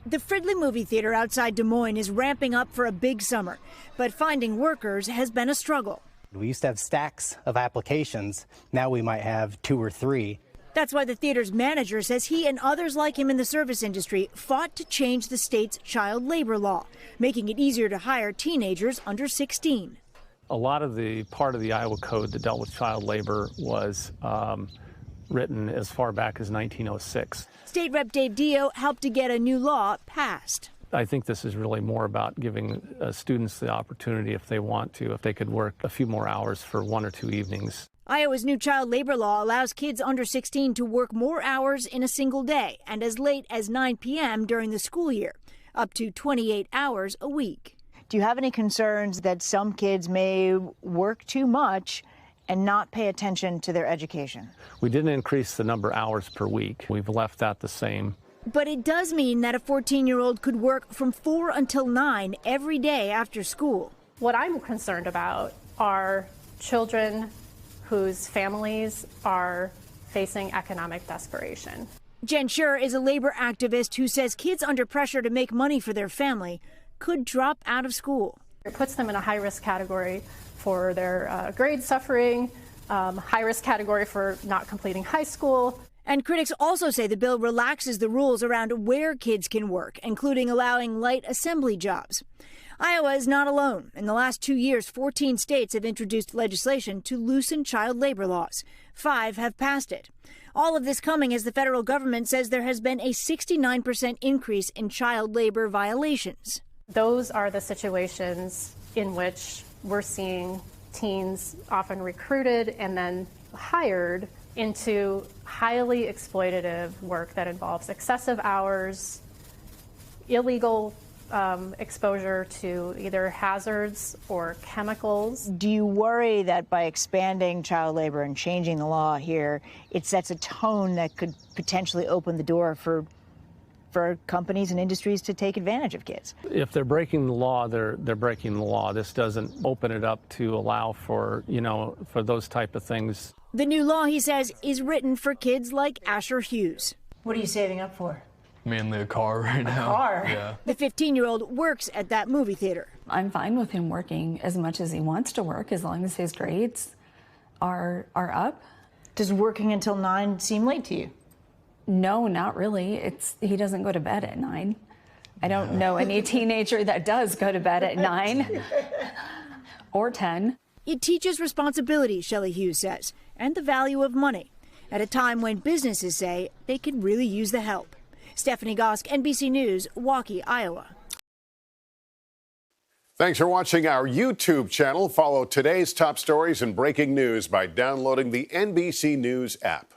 The Fridley movie theater outside Des Moines is ramping up for a big summer, but finding workers has been a struggle. We used to have stacks of applications. Now we might have 2 or 3. That's why the theater's manager says he and others like him in the service industry fought to change the state's child labor law, making it easier to hire teenagers under 16. A lot of the part of the Iowa Code that dealt with child labor was written as far back as 1906. State Rep Dave Dio helped to get a new law passed. I think this is really more about giving students the opportunity, if they want to, if they could work a few more hours for 1 or 2 evenings. Iowa's new child labor law allows kids under 16 to work more hours in a single day and as late as 9 p.m. during the school year, up to 28 hours a week. Do you have any concerns that some kids may work too much and not pay attention to their education? We didn't increase the number of hours per week. We've left that the same. But it does mean that a 14-year-old could work from 4 until 9 every day after school. What I'm concerned about are children whose families are facing economic desperation. Jen Schur is a labor activist who says kids under pressure to make money for their family could drop out of school. It puts them in a high-risk category for their grade suffering, high-risk category for not completing high school. And critics also say the bill relaxes the rules around where kids can work, including allowing light assembly jobs. Iowa is not alone. In the last 2 years, 14 states have introduced legislation to loosen child labor laws. 5 have passed it. All of this coming as the federal government says there has been a 69% increase in child labor violations. Those are the situations in which we're seeing teens often recruited and then hired into highly exploitative work that involves excessive hours, illegal exposure to either hazards or chemicals. Do you worry that by expanding child labor and changing the law here, it sets a tone that could potentially open the door for companies and industries to take advantage of kids? If they're breaking the law, they're breaking the law. This doesn't open it up to allow for, for those type of things. The new law, he says, is written for kids like Asher Hughes. What are you saving up for? Mainly a car right now. A car? Yeah. The 15-year-old works at that movie theater. I'm fine with him working as much as he wants to work, as long as his grades are up. Does working until 9 seem late to you? No, not really. He doesn't go to bed at 9. I don't know any teenager that does go to bed at 9 or 10. It teaches responsibility, Shelley Hughes says, and the value of money, at a time when businesses say they could really use the help. Stephanie Gosk, NBC News, Waukee, Iowa. Thanks for watching our YouTube channel. Follow today's top stories and breaking news by downloading the NBC News app.